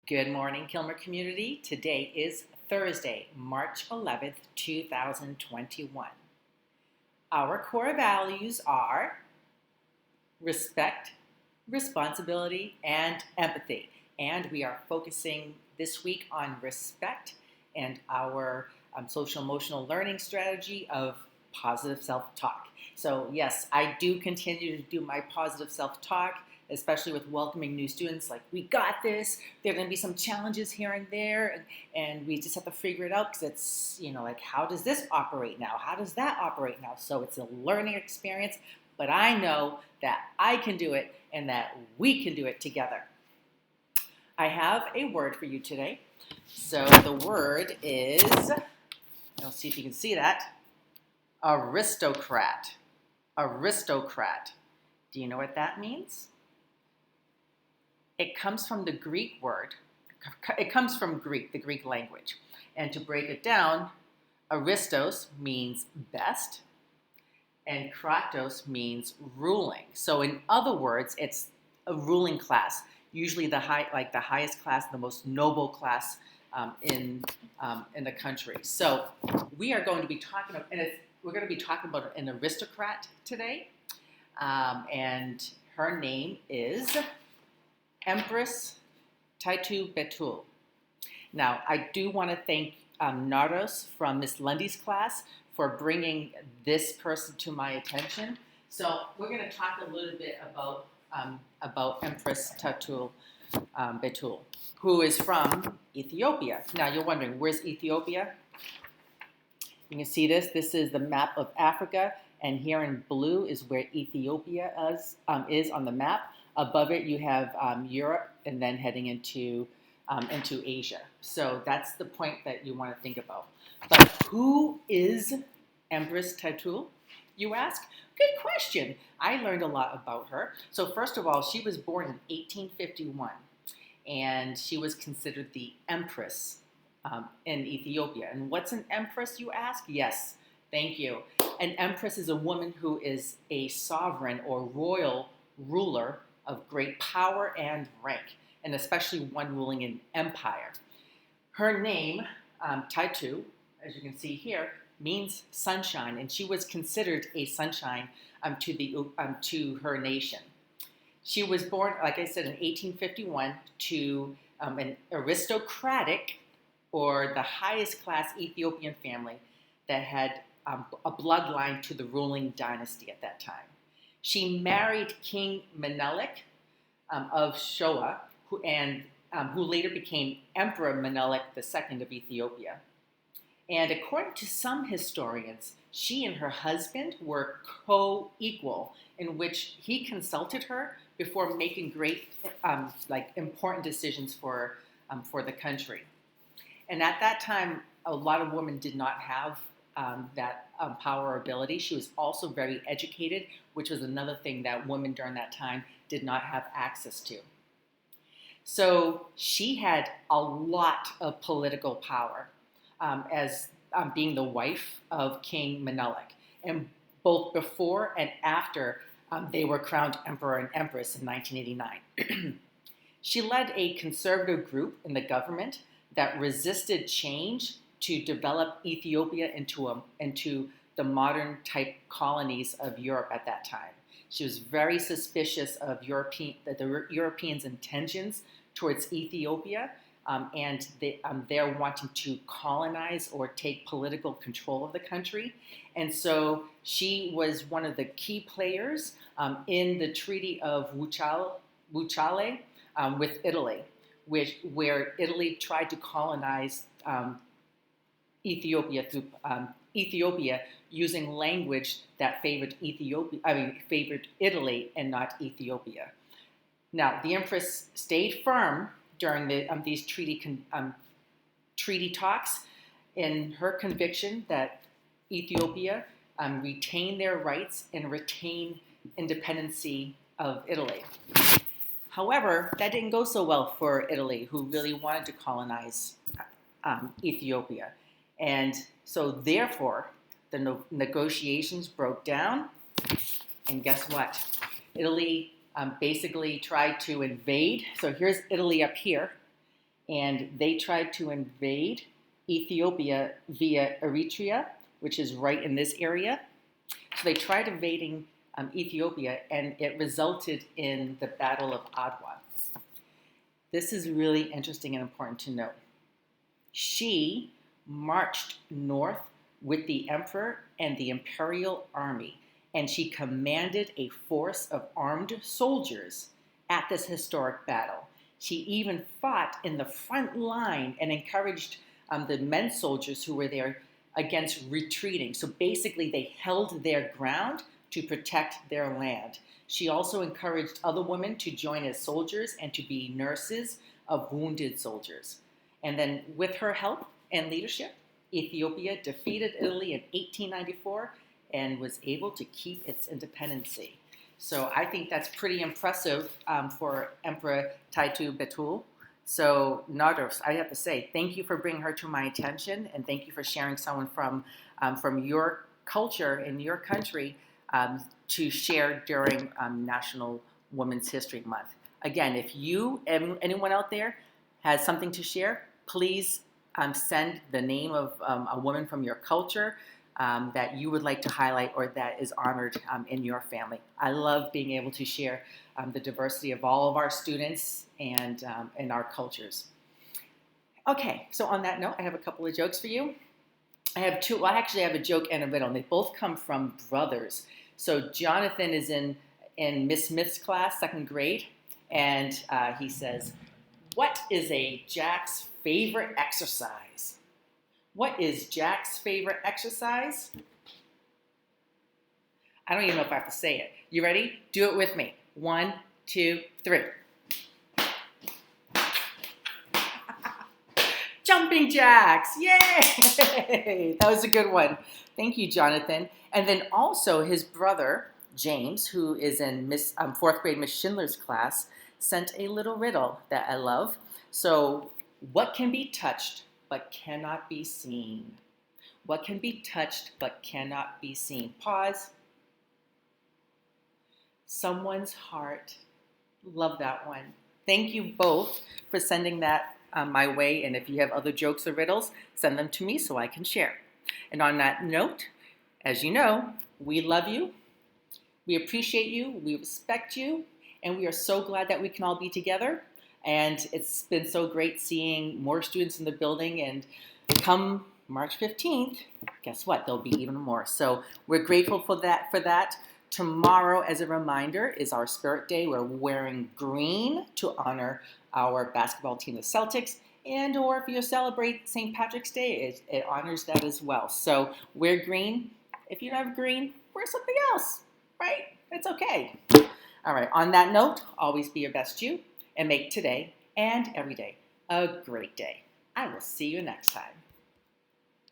Good morning, Kilmer community. Today is Thursday, March 11th, 2021. Our core values are respect, responsibility, and empathy. And we are focusing this week on respect and our social emotional learning strategy of positive self-talk. So yes, I do continue to do my positive self-talk, especially with welcoming new students. Like, we got this. There are going to be some challenges here and there, and we just have to figure it out, because it's, like, how does this operate now? How does that operate now? So it's a learning experience, but I know that I can do it and that we can do it together. I have a word for you today. So the word is, I'll see if you can see that, aristocrat. Aristocrat. Do you know what that means? It comes from the Greek word. It comes from Greek, the Greek language. And to break it down, aristos means best, and kratos means ruling. So in other words, it's a ruling class, usually the highest class, the most noble class in the country. So we are going to be talking about, we're going to be talking about an aristocrat today, and her name is Empress Taitu Betul. Now, I do want to thank Nardos from Miss Lundy's class for bringing this person to my attention. So we're going to talk a little bit about Empress Taitu Betul, who is from Ethiopia. Now, you're wondering, where's Ethiopia? You can see this. This is the map of Africa, and here in blue is where Ethiopia is on the map. Above it, you have Europe, and then heading into Asia. So that's the point that you want to think about. But who is Empress Taitu, you ask? Good question. I learned a lot about her. So first of all, she was born in 1851, and she was considered the empress in Ethiopia. And what's an empress, you ask? Yes, thank you. An empress is a woman who is a sovereign or royal ruler of great power and rank, and especially one ruling an empire. Her name, Taitu, as you can see here, means sunshine, and she was considered a sunshine to her nation. She was born, like I said, in 1851 to an aristocratic, or the highest class Ethiopian family that had a bloodline to the ruling dynasty at that time. She married King Menelik of Shoa, who later became Emperor Menelik II of Ethiopia. And according to some historians, she and her husband were co-equal, in which he consulted her before making great, important decisions for the country. And at that time, a lot of women did not have that power or ability. She was also very educated, which was another thing that women during that time did not have access to. So she had a lot of political power as being the wife of King Menelik. And both before and after they were crowned emperor and empress in 1989. She led a conservative group in the government that resisted change to develop Ethiopia into the modern type colonies of Europe at that time. She was very suspicious of the Europeans' intentions towards Ethiopia, and they're wanting to colonize or take political control of the country. And so she was one of the key players in the Treaty of Wuchale with Italy, where Italy tried to colonize Ethiopia through Ethiopia using language that favored Italy and not Ethiopia. Now, the Empress stayed firm during these treaty talks in her conviction that Ethiopia retain their rights and retain independency of Italy. However, that didn't go so well for Italy, who really wanted to colonize Ethiopia. And so therefore, the negotiations broke down, and guess what? Italy basically tried to invade. So here's Italy up here, and they tried to invade Ethiopia via Eritrea, which is right in this area. So they tried invading Ethiopia, and it resulted in the Battle of Adwa. This is really interesting and important to note. She marched north with the emperor and the imperial army, and she commanded a force of armed soldiers at this historic battle. She even fought in the front line and encouraged the men soldiers who were there against retreating. So basically, they held their ground to protect their land. She also encouraged other women to join as soldiers and to be nurses of wounded soldiers. And then, with her help and leadership, Ethiopia defeated Italy in 1894 and was able to keep its independency. So I think that's pretty impressive for Emperor Taitu Betul. So Nardos, I have to say, thank you for bringing her to my attention, and thank you for sharing someone from your culture in your country to share during National Women's History Month. Again, if you, anyone out there, has something to share, please send the name of a woman from your culture that you would like to highlight or that is honored in your family. I love being able to share the diversity of all of our students and our cultures. Okay, so on that note, I have a couple of jokes for you. I have two. Well, actually, I have a joke and a riddle, and they both come from brothers. So Jonathan is in Miss Smith's class, second grade, and he says, "What is a Jack's favorite exercise?" What is Jack's favorite exercise? I don't even know if I have to say it. You ready? Do it with me. 1, 2, 3. Jumping jacks. Yay! That was a good one. Thank you, Jonathan. And then also his brother, James, who is in fourth grade Miss Schindler's class, sent a little riddle that I love. So, what can be touched but cannot be seen? What can be touched but cannot be seen? Pause. Someone's heart. Love that one. Thank you both for sending that my way. And if you have other jokes or riddles, send them to me so I can share. And on that note, as you know, we love you. We appreciate you. We respect you. And we are so glad that we can all be together. And it's been so great seeing more students in the building. And come March 15th, guess what? There'll be even more. So we're grateful for that. Tomorrow, as a reminder, is our Spirit Day. We're wearing green to honor our basketball team, the Celtics. And or if you celebrate St. Patrick's Day, it honors that as well. So wear green. If you don't have green, wear something else, right? It's okay. All right, on that note, always be your best you and make today and every day a great day. I will see you next time.